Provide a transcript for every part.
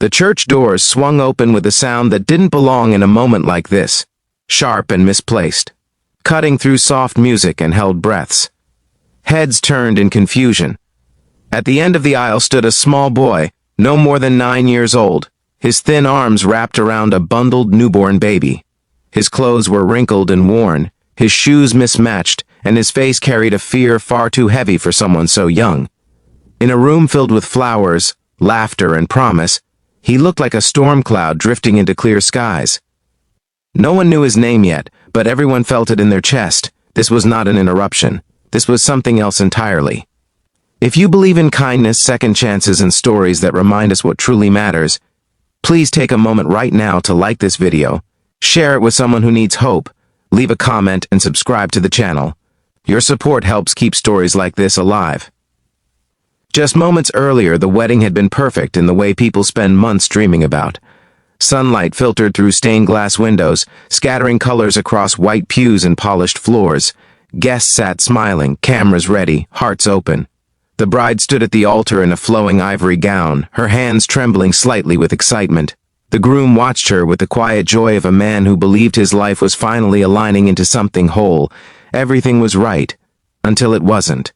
The church doors swung open with a sound that didn't belong in a moment like this, sharp and misplaced, cutting through soft music and held breaths. Heads turned in confusion. At the end of the aisle stood a small boy, no more than 9 years old, his thin arms wrapped around a bundled newborn baby. His clothes were wrinkled and worn, his shoes mismatched, and his face carried a fear far too heavy for someone so young. In a room filled with flowers, laughter, and promise, he looked like a storm cloud drifting into clear skies. No one knew his name yet, but everyone felt it in their chest. This was not an interruption. This was something else entirely. If you believe in kindness, second chances, and stories that remind us what truly matters, please take a moment right now to like this video, share it with someone who needs hope, leave a comment, and subscribe to the channel. Your support helps keep stories like this alive. Just moments earlier, the wedding had been perfect in the way people spend months dreaming about. Sunlight filtered through stained glass windows, scattering colors across white pews and polished floors. Guests sat smiling, cameras ready, hearts open. The bride stood at the altar in a flowing ivory gown, her hands trembling slightly with excitement. The groom watched her with the quiet joy of a man who believed his life was finally aligning into something whole. Everything was right, until it wasn't.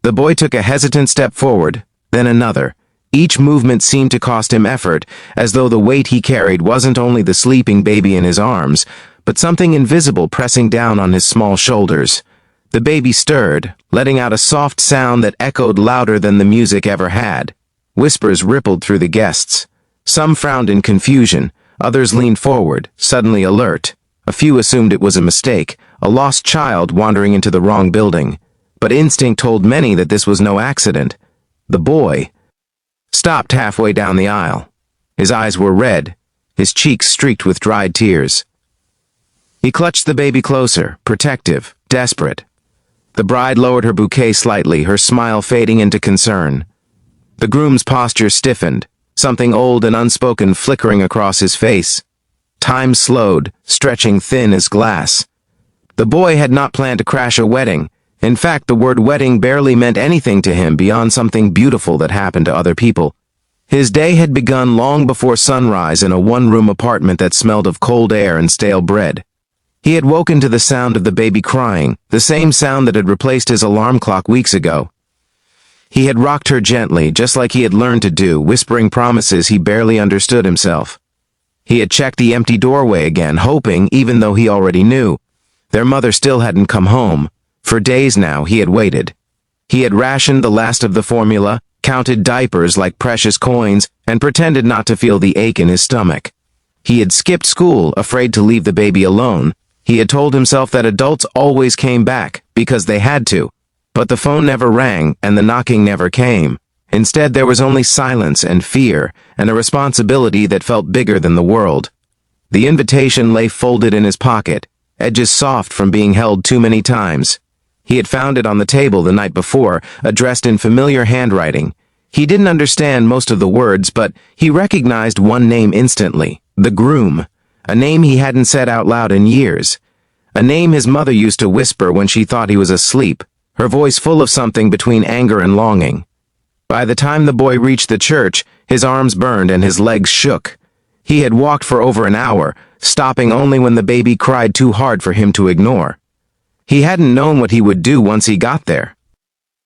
The boy took a hesitant step forward, then another. Each movement seemed to cost him effort, as though the weight he carried wasn't only the sleeping baby in his arms, but something invisible pressing down on his small shoulders. The baby stirred, letting out a soft sound that echoed louder than the music ever had. Whispers rippled through the guests. Some frowned in confusion, others leaned forward, suddenly alert. A few assumed it was a mistake, a lost child wandering into the wrong building. But instinct told many that this was no accident. The boy stopped halfway down the aisle. His eyes were red, his cheeks streaked with dried tears. He clutched the baby closer, protective, desperate. The bride lowered her bouquet slightly, her smile fading into concern. The groom's posture stiffened, something old and unspoken flickering across his face. Time slowed, stretching thin as glass. The boy had not planned to crash a wedding. In fact, the word wedding barely meant anything to him beyond something beautiful that happened to other people. His day had begun long before sunrise in a one-room apartment that smelled of cold air and stale bread. He had woken to the sound of the baby crying, the same sound that had replaced his alarm clock weeks ago. He had rocked her gently, just like he had learned to do, whispering promises he barely understood himself. He had checked the empty doorway again, hoping, even though he already knew, their mother still hadn't come home. For days now, he had waited. He had rationed the last of the formula, counted diapers like precious coins, and pretended not to feel the ache in his stomach. He had skipped school, afraid to leave the baby alone. He had told himself that adults always came back, because they had to. But the phone never rang, and the knocking never came. Instead, there was only silence and fear, and a responsibility that felt bigger than the world. The invitation lay folded in his pocket, edges soft from being held too many times. He had found it on the table the night before, addressed in familiar handwriting. He didn't understand most of the words, but he recognized one name instantly, the groom, a name he hadn't said out loud in years, a name his mother used to whisper when she thought he was asleep, her voice full of something between anger and longing. By the time the boy reached the church, his arms burned and his legs shook. He had walked for over an hour, stopping only when the baby cried too hard for him to ignore. He hadn't known what he would do once he got there.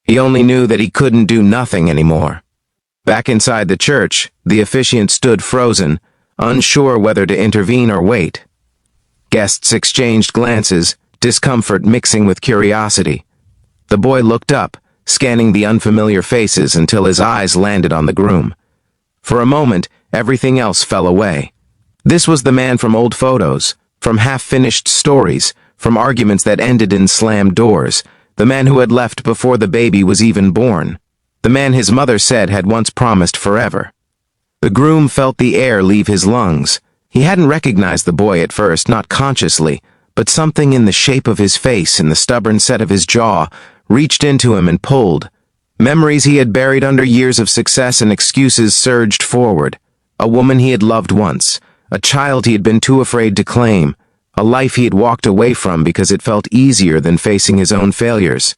He only knew that he couldn't do nothing anymore. Back inside the church, the officiant stood frozen, unsure whether to intervene or wait. Guests exchanged glances, discomfort mixing with curiosity. The boy looked up, scanning the unfamiliar faces until his eyes landed on the groom. For a moment, everything else fell away. This was the man from old photos, from half-finished stories, from arguments that ended in slammed doors, the man who had left before the baby was even born, the man his mother said had once promised forever. The groom felt the air leave his lungs. He hadn't recognized the boy at first, not consciously, but something in the shape of his face and the stubborn set of his jaw reached into him and pulled. Memories he had buried under years of success and excuses surged forward. A woman he had loved once, a child he had been too afraid to claim, a life he had walked away from because it felt easier than facing his own failures.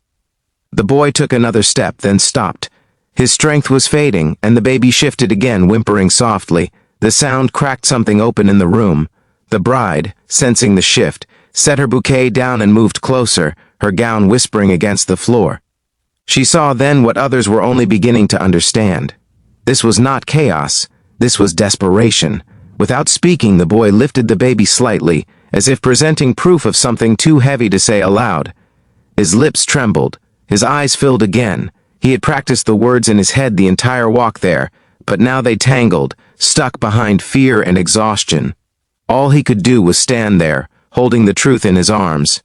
The boy took another step, then stopped. His strength was fading, and the baby shifted again, whimpering softly. The sound cracked something open in the room. The bride, sensing the shift, set her bouquet down and moved closer, her gown whispering against the floor. She saw then what others were only beginning to understand. This was not chaos. This was desperation. Without speaking, the boy lifted the baby slightly, as if presenting proof of something too heavy to say aloud. His lips trembled. His eyes filled again. He had practiced the words in his head the entire walk there, but now they tangled, stuck behind fear and exhaustion. All he could do was stand there, holding the truth in his arms.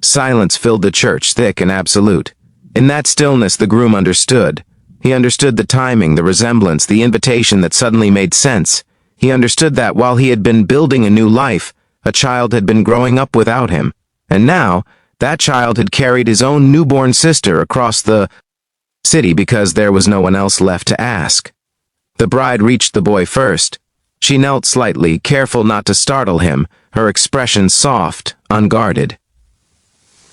Silence filled the church, thick and absolute. In that stillness, the groom understood. He understood the timing, the resemblance, the invitation that suddenly made sense. He understood that while he had been building a new life, a child had been growing up without him. And now, that child had carried his own newborn sister across the city because there was no one else left to ask. The bride reached the boy first. She knelt slightly, careful not to startle him, her expression soft, unguarded.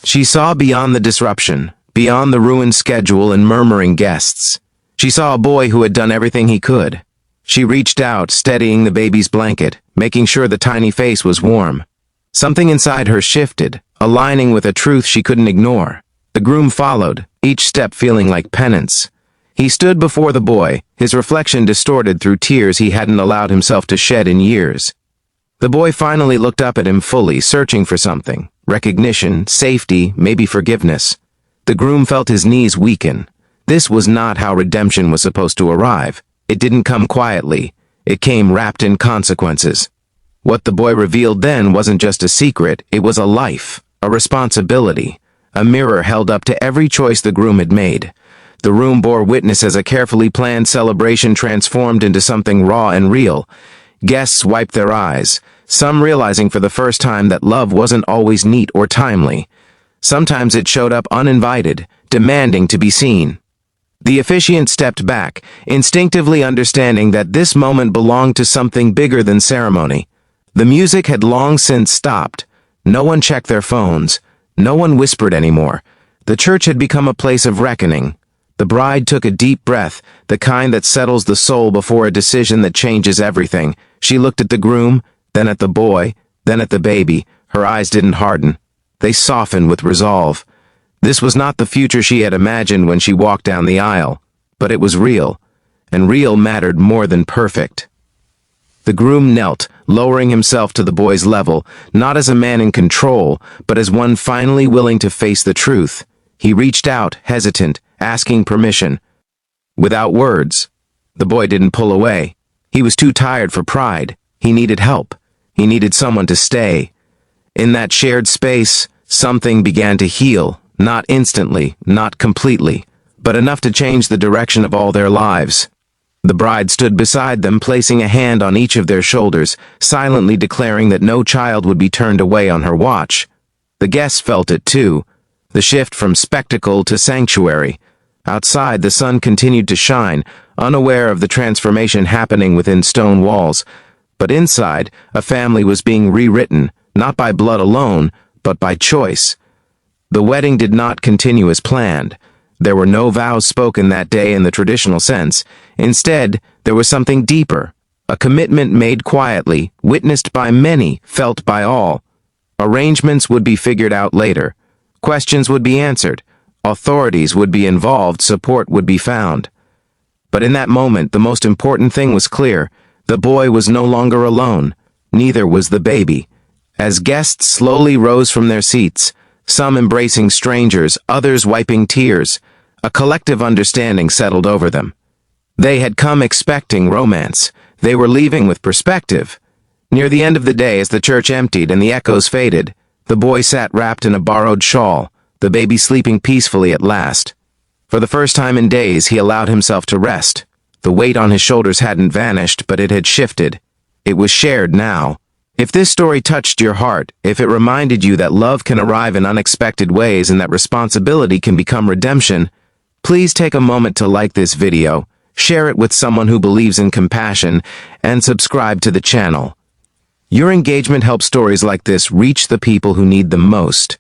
She saw beyond the disruption, beyond the ruined schedule and murmuring guests. She saw a boy who had done everything he could. She reached out, steadying the baby's blanket, making sure the tiny face was warm. Something inside her shifted, aligning with a truth she couldn't ignore. The groom followed, each step feeling like penance. He stood before the boy, his reflection distorted through tears he hadn't allowed himself to shed in years. The boy finally looked up at him fully, searching for something. Recognition, safety, maybe forgiveness. The groom felt his knees weaken. This was not how redemption was supposed to arrive. It didn't come quietly. It came wrapped in consequences. What the boy revealed then wasn't just a secret, it was a life, a responsibility, a mirror held up to every choice the groom had made. The room bore witness as a carefully planned celebration transformed into something raw and real. Guests wiped their eyes, some realizing for the first time that love wasn't always neat or timely. Sometimes it showed up uninvited, demanding to be seen. The officiant stepped back, instinctively understanding that this moment belonged to something bigger than ceremony. The music had long since stopped. No one checked their phones. No one whispered anymore. The church had become a place of reckoning. The bride took a deep breath, the kind that settles the soul before a decision that changes everything. She looked at the groom, then at the boy, then at the baby. Her eyes didn't harden. They softened with resolve. This was not the future she had imagined when she walked down the aisle, but it was real, and real mattered more than perfect. The groom knelt, lowering himself to the boy's level, not as a man in control, but as one finally willing to face the truth. He reached out, hesitant, asking permission. Without words. The boy didn't pull away. He was too tired for pride. He needed help. He needed someone to stay. In that shared space, something began to heal, not instantly, not completely, but enough to change the direction of all their lives. The bride stood beside them, placing a hand on each of their shoulders, silently declaring that no child would be turned away on her watch. The guests felt it too, the shift from spectacle to sanctuary. Outside, the sun continued to shine, unaware of the transformation happening within stone walls. But inside, a family was being rewritten, not by blood alone, but by choice. The wedding did not continue as planned. There were no vows spoken that day in the traditional sense. Instead, there was something deeper, a commitment made quietly, witnessed by many, felt by all. Arrangements would be figured out later. Questions would be answered. Authorities would be involved, support would be found. But in that moment, the most important thing was clear. The boy was no longer alone. Neither was the baby. As guests slowly rose from their seats, some embracing strangers, others wiping tears, a collective understanding settled over them. They had come expecting romance. They were leaving with perspective. Near the end of the day, as the church emptied and the echoes faded, the boy sat wrapped in a borrowed shawl, the baby sleeping peacefully at last. For the first time in days, he allowed himself to rest. The weight on his shoulders hadn't vanished, but it had shifted. It was shared now. If this story touched your heart, if it reminded you that love can arrive in unexpected ways and that responsibility can become redemption, please take a moment to like this video, share it with someone who believes in compassion, and subscribe to the channel. Your engagement helps stories like this reach the people who need them most.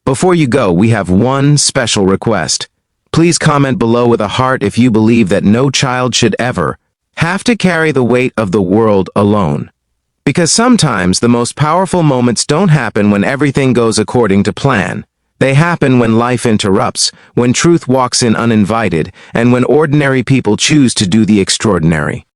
Before you go, we have one special request. Please comment below with a heart if you believe that no child should ever have to carry the weight of the world alone. Because sometimes the most powerful moments don't happen when everything goes according to plan. They happen when life interrupts, when truth walks in uninvited, and when ordinary people choose to do the extraordinary.